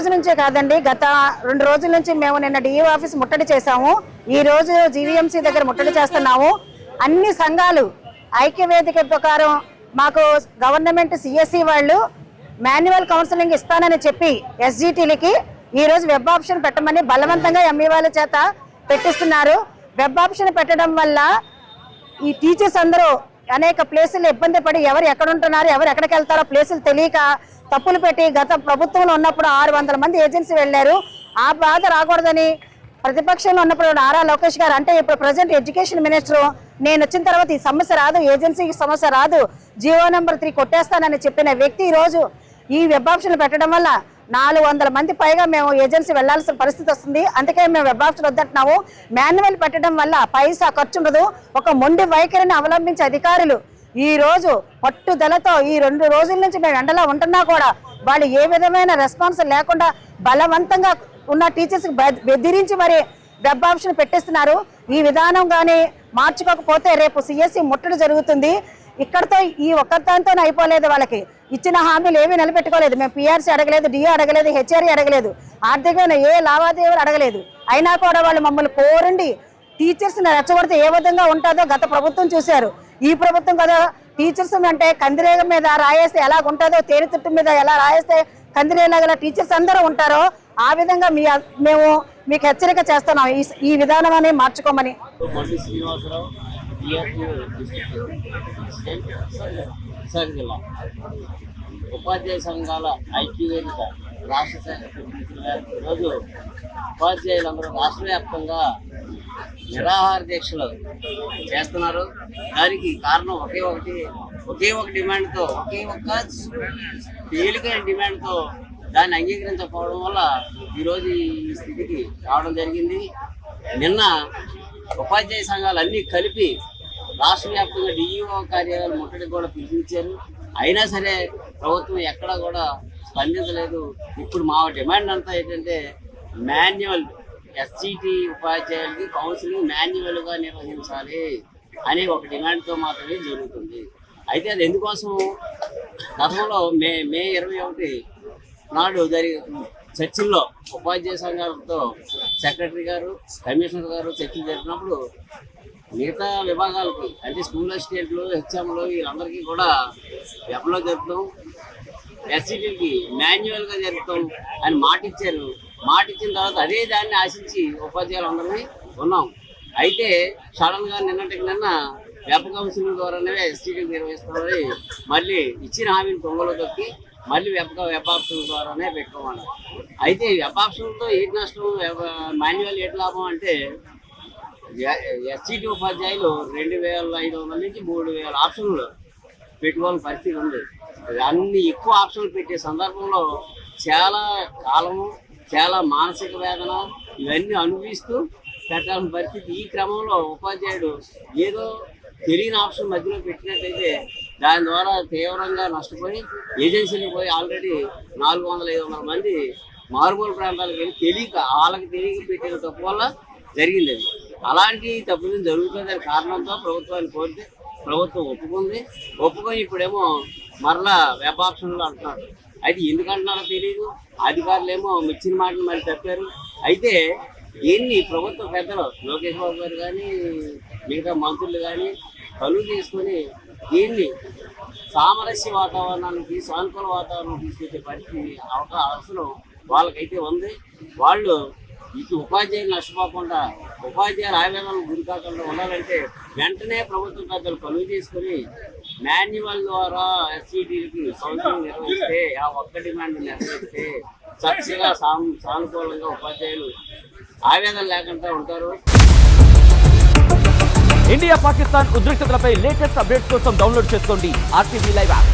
రోజు నుంచే కాదండి, గత 2 రోజుల నుంచి మేము నిన్న డిఈఓ ఆఫీస్ ముట్టడి చేశాము. ఈ రోజు జీవీఎంసీ దగ్గర ముట్టడి చేస్తున్నాము. అన్ని సంఘాలు ఐక్యవేదిక ప్రకారం మాకు గవర్నమెంట్ సిఎస్సి వాళ్ళు మాన్యువల్ కౌన్సిలింగ్ ఇస్తానని చెప్పి ఎస్జిటీలకి ఈ రోజు వెబ్ ఆప్షన్ పెట్టమని బలవంతంగా ఎంఈ వాళ్ళ చేత పెట్టిస్తున్నారు. వెబ్ ఆప్షన్ పెట్టడం వల్ల ఈ టీచర్స్ అందరూ అనేక ప్లేసులు ఇబ్బంది పడి ఎవరు ఎక్కడ ఉంటున్నారు, ఎవరు ఎక్కడికి వెళ్తారో ప్లేసులు తెలియక తప్పులు పెట్టి గత ప్రభుత్వంలో ఉన్నప్పుడు 600 మంది ఏజెన్సీ వెళ్ళారు. ఆ బాధ రాకూడదని ప్రతిపక్షంలో ఉన్నప్పుడు నారా లోకేష్ గారు, అంటే ఇప్పుడు ప్రజెంట్ ఎడ్యుకేషన్ మినిస్టర్, నేను వచ్చిన తర్వాత ఈ సమస్య రాదు, ఏజెన్సీకి సమస్య రాదు, జీవో నెంబర్ 3 కొట్టేస్తానని చెప్పిన వ్యక్తి ఈరోజు ఈ వెబ్ ఆప్షన్ పెట్టడం వల్ల 400 మంది పైగా మేము ఏజెన్సీ వెళ్లాల్సిన పరిస్థితి వస్తుంది. అందుకే మేము వెబ్ ఆప్షన్ వద్దంటున్నాము. మాన్యువల్ పెట్టడం వల్ల పైసా ఖర్చు ఉండదు. ఒక మొండి వైఖరిని అవలంబించే అధికారులు ఈ రోజు పట్టుదలతో ఈ 2 రోజుల నుంచి మేము ఎండలో ఉంటున్నా కూడా వాళ్ళు ఏ విధమైన రెస్పాన్స్ లేకుండా బలవంతంగా ఉన్న టీచర్స్ బెదిరించి మరి వెబ్ ఆప్షన్ పెట్టిస్తున్నారు. ఈ విధానం కానీ మార్చుకోకపోతే రేపు సిఎస్సి ముట్టడి జరుగుతుంది. ఇక్కడతో ఈ ఒక్కరితో అయిపోలేదు. వాళ్ళకి ఇచ్చిన హామీలు ఏమీ నిలబెట్టుకోలేదు. మేము పిఆర్సీ అడగలేదు, డిఏ అడగలేదు, హెచ్ఆర్ఈ అడగలేదు, ఆర్థికమైన ఏ లావాదేవీలు అడగలేదు. అయినా కూడా వాళ్ళు మమ్మల్ని కోరండి టీచర్స్ని రెచ్చగొడితే ఏ విధంగా ఉంటుందో గత ప్రభుత్వం చూశారు. ఈ ప్రభుత్వం కదా టీచర్స్ అంటే కందిరేగ మీద రాయేస్తే ఎలా ఉంటుందో, తేనె తుట్టు మీద ఎలా రాయేస్తే కందిరేలాగల టీచర్స్ అందరూ ఉంటారో ఆ విధంగా మేము మీకు హెచ్చరిక చేస్తున్నాం ఈ విధానం అని మార్చుకోమని. ఉపాధ్యాయ సంఘాల ఐక్యవేదిక రాష్ట్ర శాఖ పిలుపునిచ్చిన ఈరోజు ఉపాధ్యాయులందరూ రాష్ట్ర వ్యాప్తంగా నిరాహార దీక్షలు చేస్తున్నారు. దానికి కారణం ఒకే ఒక డిమాండ్తో, ఒకే ఒక్క తేలికైన డిమాండ్తో దాన్ని అంగీకరించకపోవడం వల్ల ఈరోజు ఈ స్థితికి రావడం జరిగింది. నిన్న ఉపాధ్యాయ సంఘాలు అన్నీ కలిపి రాష్ట్ర వ్యాప్తంగా డిఈఓ కార్యాలయాలు ముట్టడికి కూడా పిలుపునిచ్చారు. అయినా సరే ప్రభుత్వం ఎక్కడా కూడా స్పందించలేదు. ఇప్పుడు మా డిమాండ్ అంతా ఏంటంటే మాన్యువల్ ఎస్జిటి ఉపాధ్యాయులకి కౌన్సిలింగ్ మాన్యువల్గా నిర్వహించాలి అనే ఒక డిమాండ్తో మాత్రమే జరుగుతుంది. అయితే అది ఎందుకోసం గతంలో మే 21 నాడు చర్చిల్లో ఉపాధ్యాయ సంఘాలతో సెక్రటరీ గారు, కమిషనర్ గారు చర్చలు జరిపినప్పుడు మిగతా విభాగాలకి అంటే స్కూల్ అసిస్టెంట్లు, హెచ్ఎంలు వీళ్ళందరికీ కూడా వెబ్లో జరుపుతాం, ఎస్సీటీకి మాన్యువల్గా జరుపుతాం అని మాట ఇచ్చారు. మాట ఇచ్చిన తర్వాత అదే దాన్ని ఆశించి ఉపాధ్యాయులు అందరినీ ఉన్నాం. అయితే సడన్గా నిన్న వెబ్ కౌన్సిలింగ్ ద్వారానే ఎస్టీటీకి నిర్వహిస్తామని మళ్ళీ ఇచ్చిన హామీని తొంగలో తొక్కి మళ్ళీ వెబ్ ఆప్షన్ ద్వారానే పెట్టుకోమన్నారు. అయితే వెబ్ ఆప్షన్తో ఏంటి నష్టం, మాన్యువల్ ఏంటి లాభం అంటే ఎస్టీటీ ఉపాధ్యాయులు 2500 నుంచి 3000 ఆప్షన్లు పెట్టుకోవాలని పరిస్థితి ఉంది. అన్ని ఎక్కువ ఆప్షన్లు పెట్టే సందర్భంలో చాలా కాలము, చాలా మానసిక వేదన ఇవన్నీ అనుభవిస్తూ పెట్టాల్సిన పరిస్థితి. ఈ క్రమంలో ఉపాధ్యాయుడు ఏదో తెలియని ఆప్షన్ మధ్యలో పెట్టినట్టయితే దాని ద్వారా తీవ్రంగా నష్టపోయి ఏజెన్సీలకు పోయి ఆల్రెడీ 400-500 మంది మారుమూల ప్రాంతాలకు వెళ్ళి వాళ్ళకి తెలియక పెట్టిన తప్పు వల్ల జరిగింది. అది అలాంటి తప్పులు జరుగుతుందని కారణంతో ప్రభుత్వాన్ని కోరితే ప్రభుత్వం ఒప్పుకొని ఇప్పుడేమో మరలా వెబ్ ఆప్షన్లు అంటున్నారు. అయితే ఎందుకు అంటున్నారో తెలియదు. అధికారులు ఏమో ఇచ్చిన మాటలు మరి తప్పారు. అయితే దీన్ని ప్రభుత్వ పెద్దలు లోకేష్ బాబు గారు కానీ మిగతా మంత్రులు కానీ కలుగు తీసుకొని దీన్ని సామరస్య వాతావరణానికి, సానుకూల వాతావరణం తీసుకొచ్చే పరిస్థితి అవసరం వాళ్ళకైతే ఉంది. వాళ్ళు ఇటు ఉపాధ్యాయులు నష్టపోకుండా, ఉపాధ్యాయులు ఆవేదనలు గురి కాకుండా ఉండాలంటే వెంటనే ప్రభుత్వ పెద్దలు కలుగు చేసుకుని మాన్యువల్ ద్వారా ఎస్సీటీలకి కౌన్సిలింగ్ నిర్వహిస్తే, ఆ ఒక్క డిమాండ్ నెరవేరిస్తే చక్కగా సానుకూలంగా ఉపాధ్యాయులు ఆవేదన లేకుండా ఉంటారు. ఇండియా పాకిస్తాన్ ఉద్రిక్తతలపై లేటెస్ట్ అప్డేట్స్ కోసం డౌన్లోడ్ చేసుకోండి RTV లైవ్ యాప్.